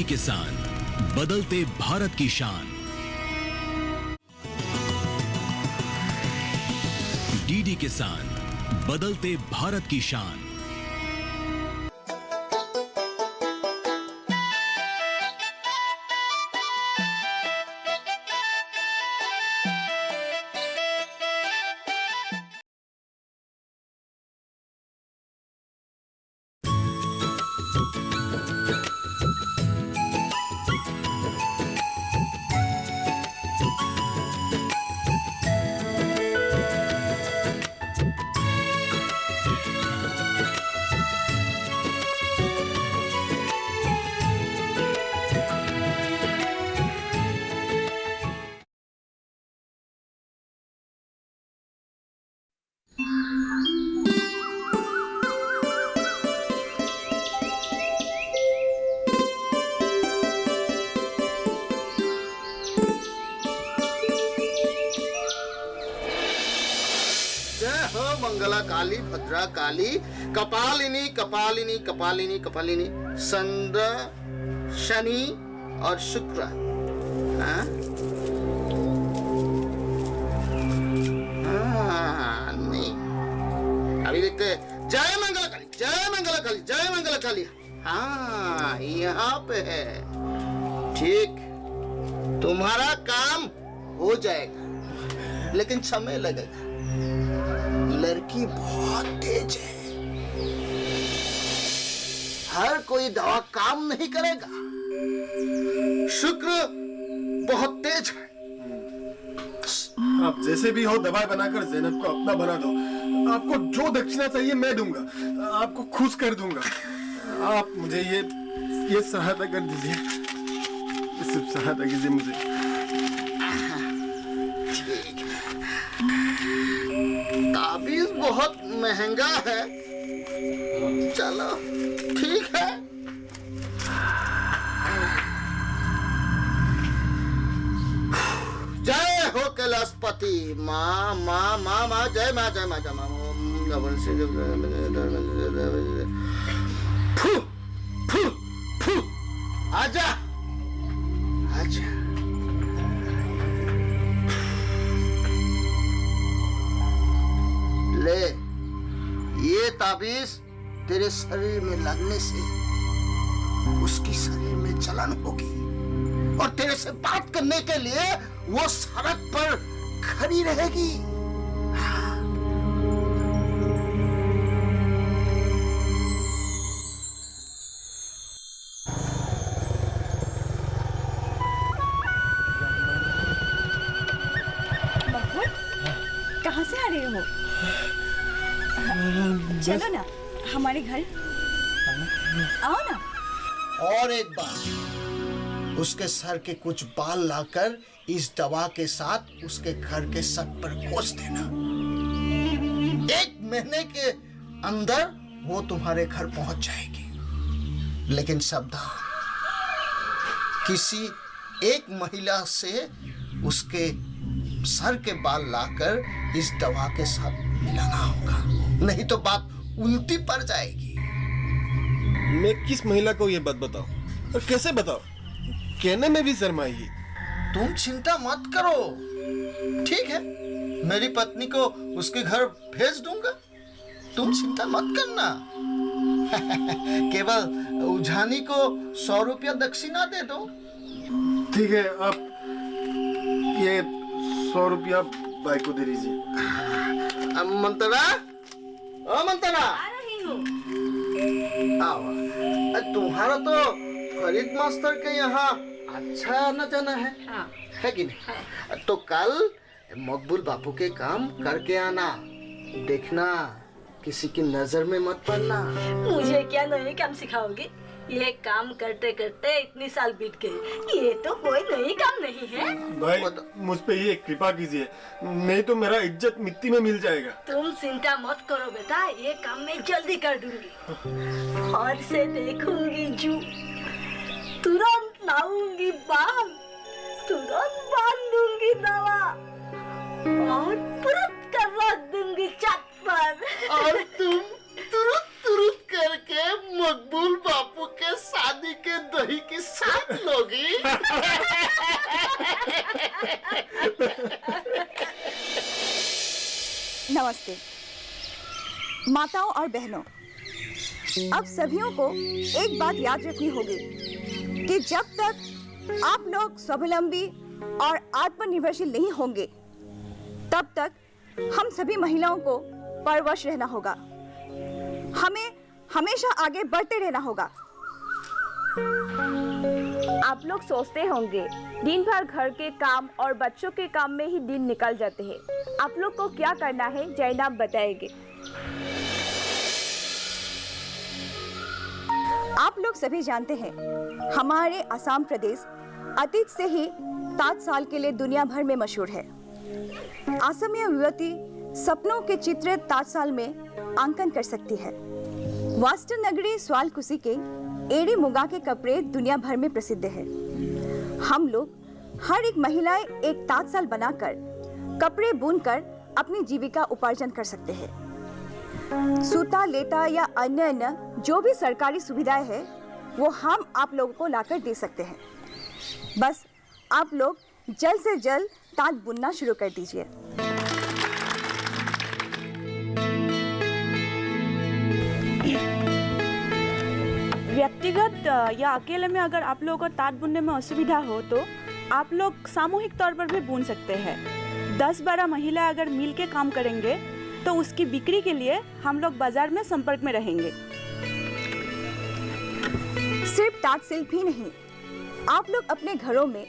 किसान, बदलते भारत की शान। डीडी किसान, बदलते भारत की शान। मंगला काली, भद्रा काली, कपालिनी कपालिनी कपालिनी कपालिनी, चंद्र, शनि और शुक्र। नहीं, अभी देखते हैं। जय मंगला काली, जय मंगला काली, जय मंगला काली। हाँ, यहाँ पे है। ठीक, तुम्हारा काम हो जाएगा, लेकिन समय लगेगा। लड़की बहुत तेज है, हर कोई दवा काम नहीं करेगा। शुक्र बहुत तेज है। आप जैसे भी हो दवाई बनाकर ज़ैनब को अपना बना दो। आपको जो दक्षिणा चाहिए मैं दूंगा, आपको खुश कर दूंगा। आप मुझे ये सहायता कर दीजिए, सिर्फ सहायता कीजिए मुझे। ताबीज बहुत महंगा है, चलो ठीक है। जय हो कैलाशपति। माँ माँ माँ माँ, जय माँ जय माँ जय माँ। फू फू फू, आजा आजा। ले, ये ताबीज तेरे शरीर में लगने से उसकी शरीर में जलन होगी और तेरे से बात करने के लिए वो सड़क पर खड़ी रहेगी। कहाँ से आ रहे हो? चलो ना हमारे घर, आओ ना। और एक बार, उसके सर के कुछ बाल लाकर इस दवा के साथ उसके घर के सर पर खोस देना। 1 महीने के अंदर वो तुम्हारे घर पहुंच जाएगी। लेकिन सावधान, किसी एक महिला से उसके सर के बाल लाकर इस दवा के साथ मिलाना होगा, नहीं तो बात उल्टी पड़ जाएगी। मैं किस महिला को ये बात बताऊं और कैसे बताऊं? कहने में भी शर्म आएगी। तुम चिंता मत करो, ठीक है? मेरी पत्नी को उसके घर भेज दूंगा, तुम चिंता मत करना। केवल उजानी को 100 रुपया दक्षिणा दे दो। ठीक है, आप ये 100 रुपया भाई को दे दीजिए। मंतरा, ओ मंतरा, आ रही हूँ। आओ। तुम्हारा तो फरीद मास्टर के यहाँ अच्छा आना जाना है, हाँ। है कि नहीं? तो कल मकबूल बापू के काम करके आना, देखना किसी की नजर में मत पड़ना। मुझे क्या नए काम सिखाओगे? ये काम करते करते इतनी साल बीत गई, ये तो कोई नई काम नहीं है। भाई मुझ पे ये कृपा कीजिए, नहीं तो मेरा इज्जत मिट्टी में मिल जाएगा। तुम चिंता मत करो बेटा, ये काम मैं जल्दी कर दूंगी। और से देखूंगी जू, तुरंत लाऊंगी बाल, तुरंत बांधूंगी दवा और तुरंत कर रख दूंगी छत पर। और तुम तुरंत तुरंत करके मकबूल बापू के के शादी के दही की साथ लोगी। नमस्ते माताओं और बहनों, अब सभियों को एक बात याद रखनी होगी कि जब तक आप लोग स्वावलंबी और आत्मनिर्भरशील नहीं होंगे, तब तक हम सभी महिलाओं को परवश रहना होगा। हमें हमेशा आगे बढ़ते रहना होगा। आप लोग सोचते होंगे दिन भर घर के काम और बच्चों के काम में ही दिन निकल जाते हैं। आप लोग को क्या करना है जैनब बताएंगे। आप लोग सभी जानते हैं, हमारे असम प्रदेश अतीत से ही ताँतसाल के लिए दुनिया भर में मशहूर है। असमीय युवती सपनों के चित्र ताँतसाल में अंकन कर सकती है। वास्टर नगरी स्वालकुसी के एड़ी मुगा के कपड़े दुनिया भर में प्रसिद्ध है। हम लोग हर एक महिलाएं एक ताँतसाल बनाकर कपड़े बुनकर अपनी जीविका उपार्जन कर सकते हैं। सूता, लेता या अन्य जो भी सरकारी सुविधाएं हैं वो हम आप लोगों को लाकर दे सकते हैं। बस आप लोग जल्द से जल्द ताँत बुनना शुरू कर दीजिए। व्यक्तिगत या अकेले में अगर आप लोगों को ताँत बुनने में असुविधा हो तो आप लोग सामूहिक तौर पर भी बुन सकते हैं। 10-12 महिलाएं अगर मिल के काम करेंगे तो उसकी बिक्री के लिए हम लोग बाजार में संपर्क में रहेंगे। सिर्फ ताँत शिल्प ही नहीं, आप लोग अपने घरों में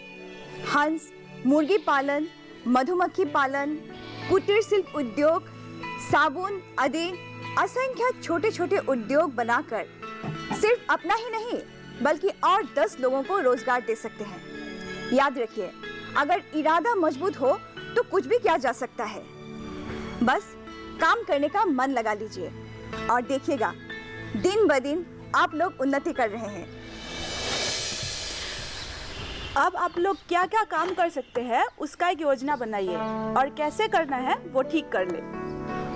हंस, मुर्गी पालन, मधुमक्खी पालन, कुटीर शिल्प उद्योग, साबुन आदि असंख्य छोटे छोटे उद्योग बनाकर सिर्फ अपना ही नहीं बल्कि और 10 लोगों को रोजगार दे सकते हैं। याद रखिए, अगर इरादा मजबूत हो तो कुछ भी किया जा सकता है। बस काम करने का मन लगा लीजिए और देखिएगा दिन ब दिन आप लोग उन्नति कर रहे हैं। अब आप लोग क्या क्या काम कर सकते हैं उसका एक योजना बनाइए और कैसे करना है वो ठीक कर ले।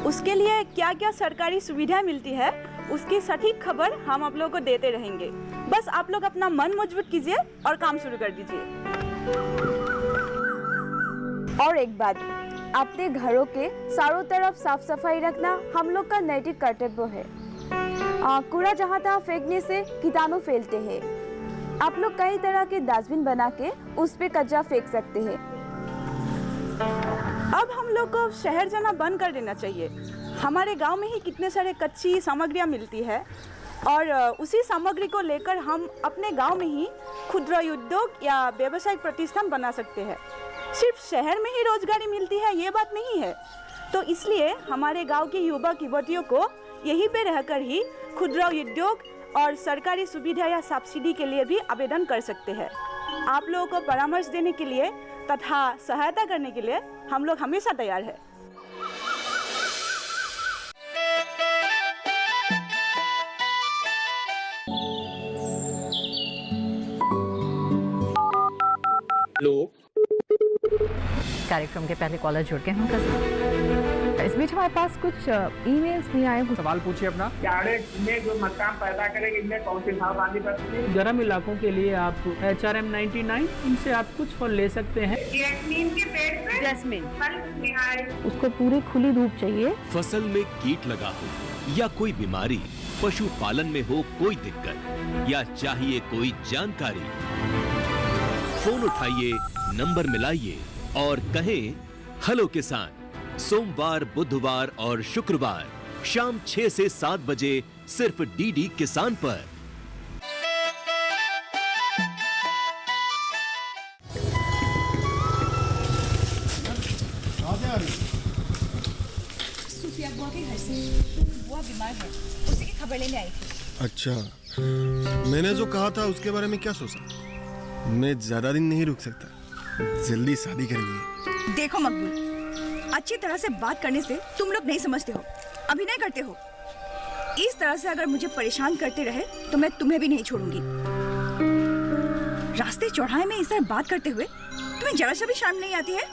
उसके लिए क्या क्या सरकारी सुविधाएं मिलती है उसकी सटीक खबर हम आप लोगों को देते रहेंगे। बस आप लोग अपना मन मजबूत कीजिए और काम शुरू कर दीजिए। और एक बात, अपने घरों के चारों तरफ साफ सफाई रखना हम लोग का नैतिक कर्तव्य है। कूड़ा जहाँ तहाँ फेंकने से कीटाणु फैलते हैं। आप लोग कई तरह के डस्टबिन बना के उस पे कचरा फेंक सकते हैं। अब हम लोग को शहर जाना बंद कर देना चाहिए। हमारे गांव में ही कितने सारे कच्ची सामग्रियां मिलती है और उसी सामग्री को लेकर हम अपने गांव में ही खुदरा उद्योग या व्यावसायिक प्रतिष्ठान बना सकते हैं। सिर्फ शहर में ही रोजगारी मिलती है ये बात नहीं है। तो इसलिए हमारे गांव के युवक युवतियों को यहीं पे रहकर ही खुदरा उद्योग और सरकारी सुविधा या सब्सिडी के लिए भी आवेदन कर सकते हैं। आप लोगों को परामर्श देने के लिए तथा सहायता करने के लिए हम लोग हमेशा तैयार हैं। हेलो, कार्यक्रम के पहले कॉलर जुड़ गए हैं उनका साथ। इस बीच हमारे पास कुछ ईमेल्स भी आए हैं। सवाल पूछिए अपना। में जो मकान पैदा करेंगे इनमें कौन सी सावधानी बरतनी है? गर्म इलाकों के लिए आप HRM99 इनसे आप कुछ फल ले सकते हैं। जैस्मीन के पेड़ पे जैस्मिन, फल निहार। उसको पूरी खुली धूप चाहिए। फसल में कीट लगा हो या कोई बीमारी, पशुपालन में हो कोई दिक्कत या चाहिए कोई जानकारी, फोन उठाइए, नंबर मिलाइए और कहें हेलो किसान। सोमवार, बुधवार और शुक्रवार शाम 6 से 7 बजे सिर्फ डीडी किसान पर। सुफिया बुआ के घर से बुआ बीमार है, उसी की खबर लेने आई थी। अच्छा, मैंने जो कहा था उसके बारे में क्या सोचा? मैं ज्यादा दिन नहीं रुक सकता, जल्दी शादी करेंगे। देखो मकबूल, अच्छी तरह से बात करने से तुम लोग नहीं समझते हो, अभिनय करते हो। इस तरह से अगर मुझे परेशान करते रहे तो मैं तुम्हें भी नहीं छोड़ूंगी। रास्ते चौराहे में इस तरह बात करते हुए तुम्हें जरा सा भी शर्म नहीं आती है?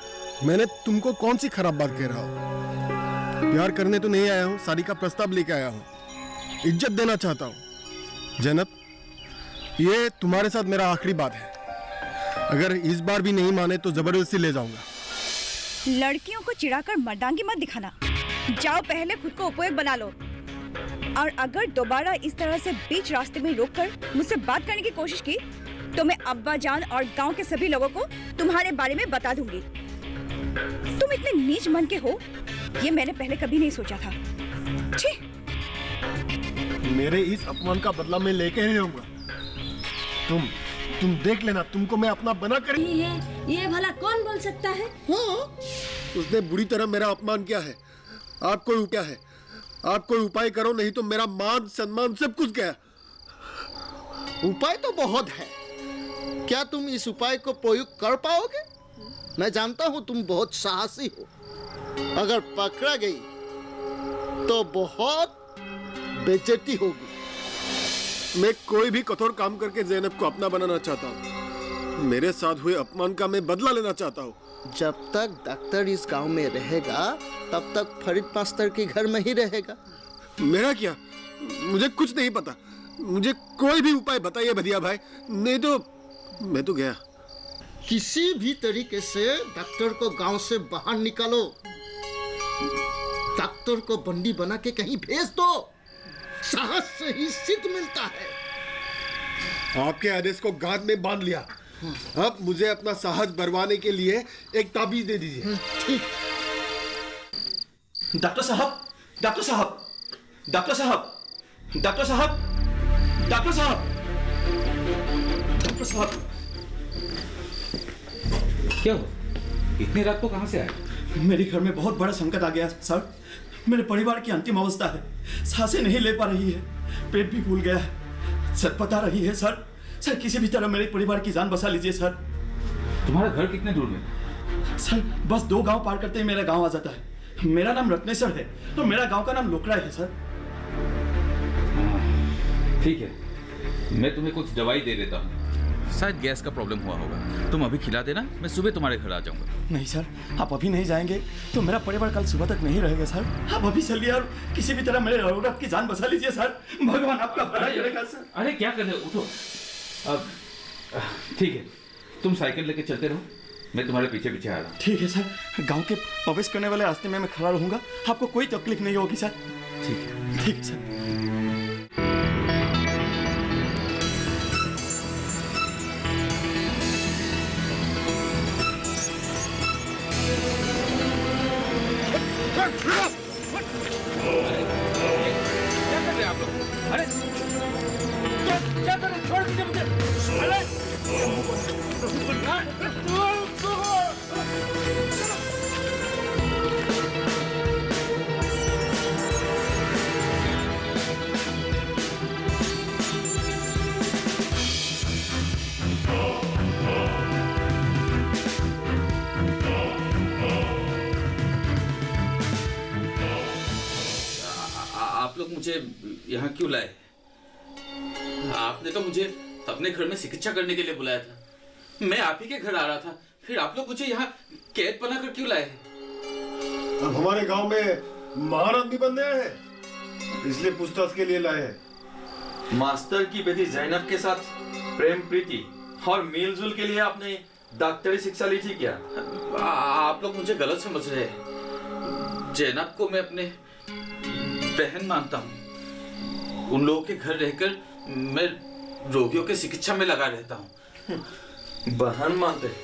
मैंने तुमको कौन सी खराब बात कह रहा हूँ? प्यार करने तो नहीं आया हूँ, शादी का प्रस्ताव लेके आया हूँ, इज्जत देना चाहता हूँ। जैनब, ये तुम्हारे साथ मेरा आखिरी बात है। अगर इस बार भी नहीं माने तो जबरदस्ती ले जाऊंगा। लड़कियों को चिढ़ाकर मर्दांगी मत दिखाना। जाओ पहले खुद को उपयोग बना लो, और अगर दोबारा इस तरह से बीच रास्ते में रोककर मुझसे बात करने की कोशिश की तो मैं अब्बा जान और गांव के सभी लोगों को तुम्हारे बारे में बता दूंगी। तुम इतने नीच मन के हो, ये मैंने पहले कभी नहीं सोचा था। छी! मेरे इस अपमान का बदला मैं लेके ही रहूंगा। तुम देख लेना, तुमको मैं अपना बना कर। ये भला कौन बोल सकता है? हाँ, उसने बुरी तरह मेरा अपमान किया है। आप कोई क्या है, आप कोई उपाय करो, नहीं तो मेरा मान सम्मान सब कुछ गया। उपाय तो बहुत है, क्या तुम इस उपाय को प्रयोग कर पाओगे? मैं जानता हूं तुम बहुत साहसी हो। अगर पकड़ा गई तो बहुत बेइज्जती होगी। मैं कोई भी कठोर काम करके ज़ैनब को अपना बनाना चाहता हूँ। मेरे साथ हुए अपमान का मैं बदला लेना चाहता हूँ। जब तक डॉक्टर इस गांव में रहेगा तब तक फरीद मास्टर के घर में ही रहेगा। मेरा क्या, मुझे कुछ नहीं पता। मुझे कोई भी उपाय बताइए भदिया भाई, नहीं तो मैं तो गया। किसी भी तरीके से डॉक्टर को गांव से बाहर निकालो। डॉक्टर को बंदी बना के कहीं भेज दो। साहस से ही सिद्ध मिलता है। आपके आदेश को गांठ में बांध लिया। अब मुझे अपना साहस बरवाने के लिए एक ताबीज दे दीजिए। ठीक। डॉक्टर साहब, डॉक्टर साहब, डॉक्टर साहब, डॉक्टर साहब, डॉक्टर साहब, डॉक्टर साहब। क्या हुआ? इतनी रात को कहां से आए? मेरे घर में बहुत बड़ा संकट आ गया सर। मेरे परिवार की अंतिम अवस्था है, सांसें नहीं ले पा रही है, पेट भी फूल गया है, सर बता रही है सर। सर किसी भी तरह मेरे परिवार की जान बचा लीजिए सर। तुम्हारा घर कितने दूर में? सर बस 2 गांव पार करते ही मेरा गांव आ जाता है। मेरा नाम रत्नेश्वर है तो मेरा गांव का नाम लोकड़ा है सर। ठीक है, मैं तुम्हें कुछ दवाई दे देता हूँ। शायद गैस का प्रॉब्लम हुआ होगा, तुम अभी खिला देना, मैं सुबह तुम्हारे घर आ जाऊंगा। नहीं सर, आप अभी नहीं जाएंगे तो मेरा परिवार कल सुबह तक नहीं रहेगा सर। आप अभी चलिए और किसी भी तरह मेरे औरत की जान बचा लीजिए सर। भगवान आपका भला करेगा सर। अरे क्या कर रहे हो, उठो। अब ठीक है, तुम साइकिल लेके चलते रहो, मैं तुम्हारे पीछे पीछे आ रहा हूँ। ठीक है सर, गांव के प्रवेश करने वाले रास्ते में मैं खड़ा रहूंगा, आपको कोई तकलीफ नहीं होगी सर। ठीक है, ठीक है सर। क्या कर रहे हैं आप लोग? अरे क्या कर रहे हैं? छोड़ दीजिए मुझे। आप लोग मुझे यहाँ क्यों लाए? आपने तो मुझे अपने घर में चिकित्सा करने के लिए बुलाया था। मैं आप ही के घर आ रहा था, फिर आप लोग मुझे यहाँ कैद बनाकर क्यों लाए? अब हमारे गांव में महान आदमी बन गया है, इसलिए पूछताछ के लिए लाए हैं। मास्टर की बेटी जैनब के साथ प्रेम प्रीति और मिलजुल के लिए आपने डॉक्टरी शिक्षा ली थी क्या? आप लोग मुझे गलत समझ रहे हैं। जैनब को मैं अपने बहन मानता हूँ। उन लोगों के घर रहकर मैं रोगियों के चिकित्सा में लगा रहता हूँ। बहन मानते हैं?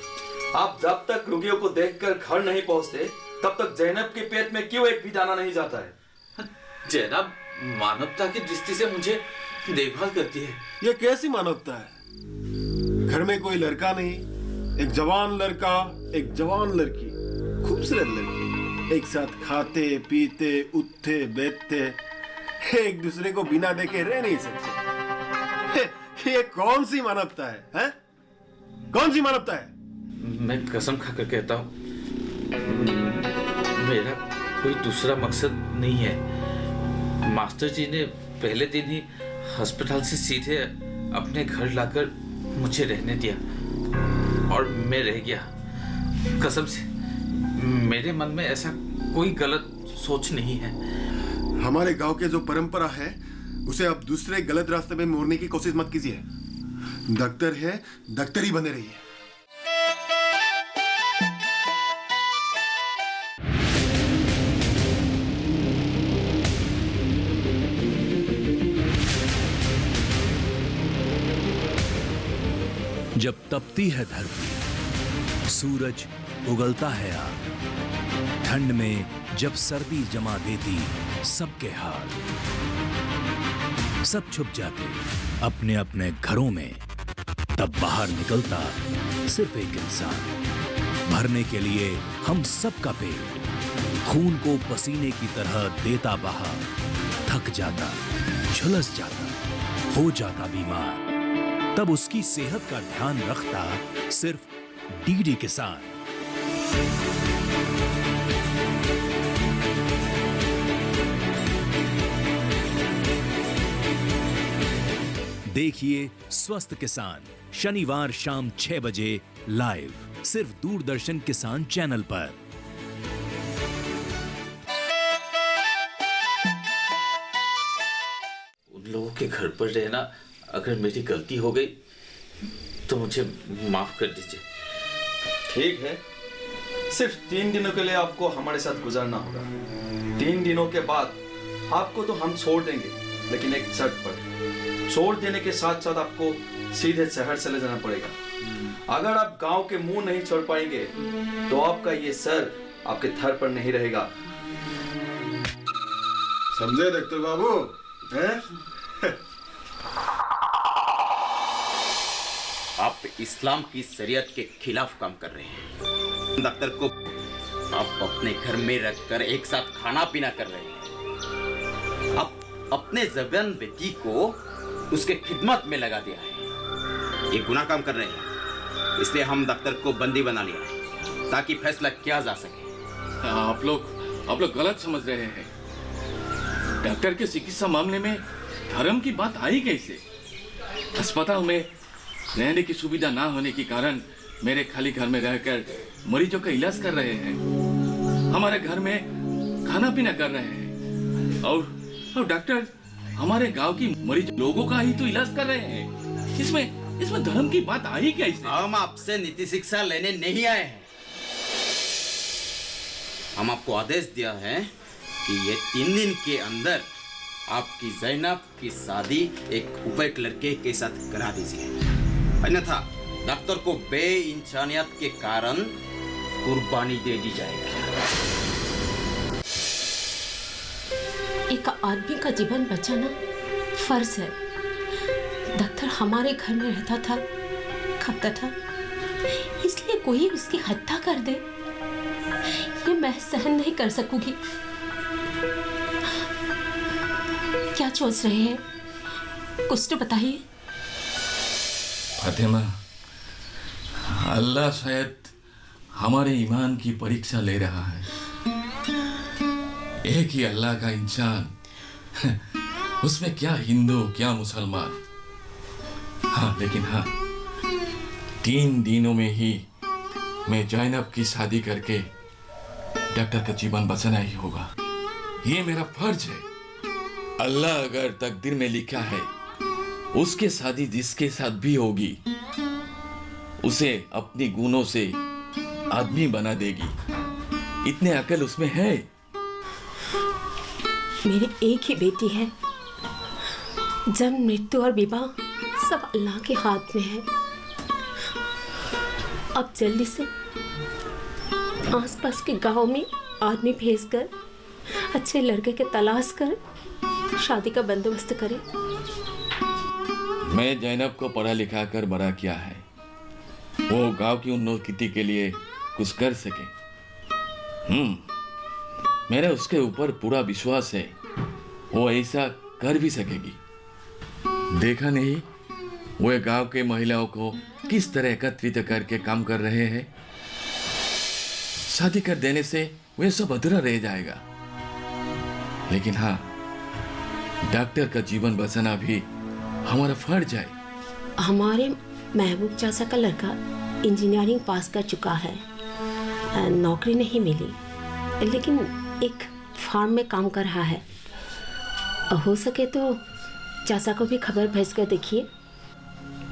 आप जब तक रोगियों को देखकर घर नहीं पहुंचते तब तक जैनब के पेट में क्यों एक भी दाना नहीं जाता है? जैनब मानवता की दृष्टि से मुझे देखभाल करती है। ये कैसी मानवता है? घर में कोई लड़का नहीं, एक जवान लड़का, एक जवान लड़की, खूबसूरत लड़की, एक साथ खाते पीते उठते बैठते, एक दूसरे को बिना देखे रह नहीं सकते। ये कौन सी मानवता है? कौन सी मानवता है? मैं कसम खाकर कहता हूँ, मेरा कोई दूसरा मकसद नहीं है। मास्टर जी ने पहले दिन ही अस्पताल से सीधे अपने घर लाकर मुझे रहने दिया और मैं रह गया। कसम से मेरे मन में ऐसा कोई गलत सोच नहीं है। हमारे गांव के जो परंपरा है उसे आप दूसरे गलत रास्ते में मोड़ने की कोशिश मत कीजिए। डॉक्टर है, डॉक्टर ही बने रहिए। जब तपती है धरती, सूरज उगलता है आग, ठंड में जब सर्दी जमा देती सबके हाल, सब छुप जाते अपने अपने घरों में, तब बाहर निकलता सिर्फ एक इंसान, भरने के लिए हम सबका पेट, खून को पसीने की तरह देता बहा, थक जाता, झुलस जाता, हो जाता बीमार, तब उसकी सेहत का ध्यान रखता सिर्फ डीडी किसान। देखिए स्वस्थ किसान शनिवार शाम 6 बजे लाइव सिर्फ दूरदर्शन किसान चैनल पर। उन लोगों के घर पर रहना अगर मेरी गलती हो गई तो मुझे माफ कर दीजिए। ठीक है, सिर्फ 3 दिनों के लिए आपको हमारे साथ गुजारना होगा। 3 दिनों के बाद आपको तो हम छोड़ देंगे, लेकिन एक शर्त पर। छोड़ देने के साथ साथ आपको सीधे शहर चले जाना पड़ेगा। अगर आप गांव के मुंह नहीं छोड़ पाएंगे तो आपका ये सर आपके थर पर नहीं रहेगा। समझे डॉक्टर बाबू? हैं? आप इस्लाम की शरीयत के खिलाफ काम कर रहे हैं। डॉक्टर को आप अपने घर में रखकर एक साथ खाना पीना कर रहे हैं। आप अपने जबान बेटी को उसके खिदमत में लगा दिया है। ये गुनाह काम कर रहे हैं, इसलिए हम डॉक्टर को बंदी बना लिया है ताकि फैसला किया जा सके। आप लोग गलत समझ रहे हैं। डॉक्टर के चिकित्सा मामले में धर्म की बात आई कैसे? अस्पताल में रहने की सुविधा ना होने के कारण मेरे खाली घर में रहकर मरीजों का इलाज कर रहे हैं। हमारे घर में खाना पीना कर रहे हैं और डॉक्टर हमारे गांव की मरीज लोगों का ही तो इलाज कर रहे हैं। इसमें धर्म की बात आई कैसे? हम आपसे नीति शिक्षा लेने नहीं आए हैं। हम आपको आदेश दिया है कि ये 3 दिन के अंदर आपकी जैनब की शादी एक उपैक लड़के के साथ करा दीजिए, अन्यथा डॉक्टर को बेइंसानियत के कारण कुर्बानी दे दी जाएगी। एक आदमी का जीवन बचाना फर्ज है। डॉक्टर हमारे घर में रहता था, खाता था, इसलिए कोई उसकी हत्या कर दे ये मैं सहन नहीं कर सकूंगी। क्या सोच रहे हैं? कुछ तो बताइए। फातिमा, अल्लाह शायद हमारे ईमान की परीक्षा ले रहा है। एक ही अल्लाह का इंसान, उसमें क्या हिंदू क्या मुसलमान। हाँ, लेकिन हाँ, 3 दिनों में ही मैं जैनब की शादी करके डॉक्टर का जीवन बचाना ही होगा। ये मेरा फर्ज है। अल्लाह अगर तकदीर में लिखा है उसके शादी जिसके साथ भी होगी उसे अपनी गुणों से आदमी बना देगी। इतने अकल उसमें है। मेरी एक ही बेटी है। जन्म, मृत्यु और विवाह सब अल्लाह के हाथ में है। अब जल्दी से आसपास के गांव में आदमी भेजकर अच्छे लड़के के तलाश कर शादी का बंदोबस्त करें। मैं जैनब को पढ़ा लिखा कर बड़ा किया है। वो गांव की उन्नति के लिए कुछ कर सके। मेरा उसके ऊपर पूरा विश्वास है, वो ऐसा कर भी सकेगी। देखा नहीं वो गांव के महिलाओं को किस तरह एकत्रित करके काम कर रहे हैं। शादी कर देने से वे सब अधूरा रह जाएगा। लेकिन हाँ, डॉक्टर का जीवन बचाना भी हमारा फर्ज है। हमारे महबूब चाचा का लड़का इंजीनियरिंग पास कर चुका है। नौकरी नहीं मिली, लेकिन एक फार्म में काम कर रहा है। हो सके तो चाचा को भी खबर भेज कर देखिए।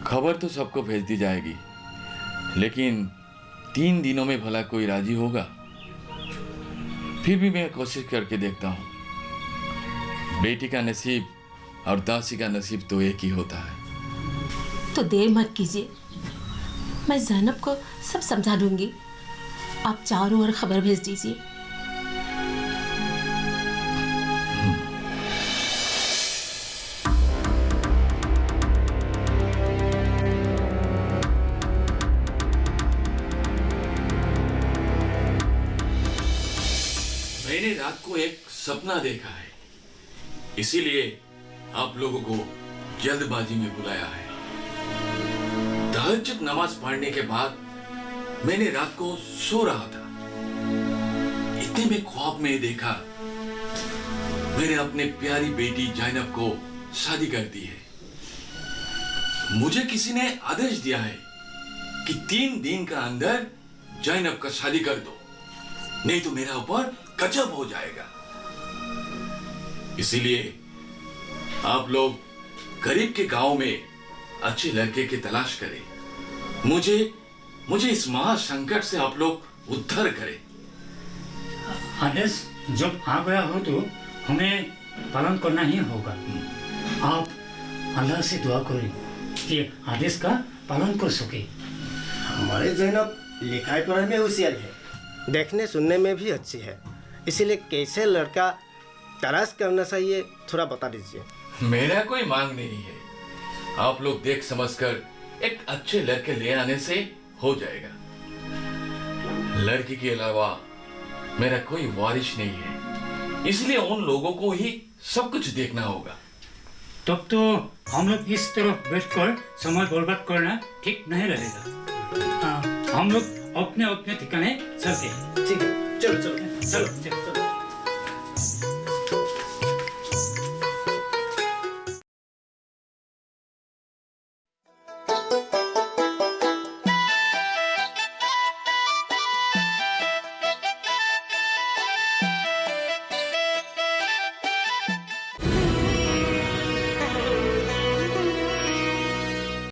खबर तो सबको भेज दी जाएगी, लेकिन 3 दिनों में भला कोई राजी होगा? फिर भी मैं कोशिश करके देखता हूँ। बेटी का नसीब और दासी का नसीब तो एक ही होता है। तो देर मत कीजिए, मैं ज़ैनब को सब समझा दूंगी। आप चारों ओर खबर भेज दीजिए। मैंने रात को एक सपना देखा है, इसीलिए आप लोगों को जल्दबाजी में बुलाया है। तहज्जुद नमाज पढ़ने के बाद मैंने रात को सो रहा था, इतने में ख्वाब में देखा मैंने अपने प्यारी बेटी जैनब को शादी कर दी है। मुझे किसी ने आदेश दिया है कि 3 दिन का अंदर जैनब का शादी कर दो, नहीं तो मेरा ऊपर गजब हो जाएगा। इसीलिए आप लोग करीब के गांव में अच्छे लड़के की तलाश करें। मुझे इस महासंकट से आप लोग उद्धार करें। आदेश जब आ गया हो तो हमें पालन करना ही होगा। आप अल्लाह से दुआ करें कि आदेश का पालन कर सके। हमारे जैनब लिखाई पढ़ाई में होशियार है, देखने सुनने में भी अच्छी है, इसीलिए कैसे लड़का तलाश करना चाहिए थोड़ा बता दीजिए। मेरा कोई मांग नहीं है, आप लोग देख समझकर एक अच्छे लड़के ले आने से हो जाएगा। लड़की के अलावा मेरा कोई वारिश नहीं है, इसलिए उन लोगों को ही सब कुछ देखना होगा। तब तो हम लोग इस तरफ बैठकर समय बर्बाद करना ठीक नहीं रहेगा। हम लोग अपने अपने ठिकाने चलते हैं। ठीक है, चलो चलो चलो चलो।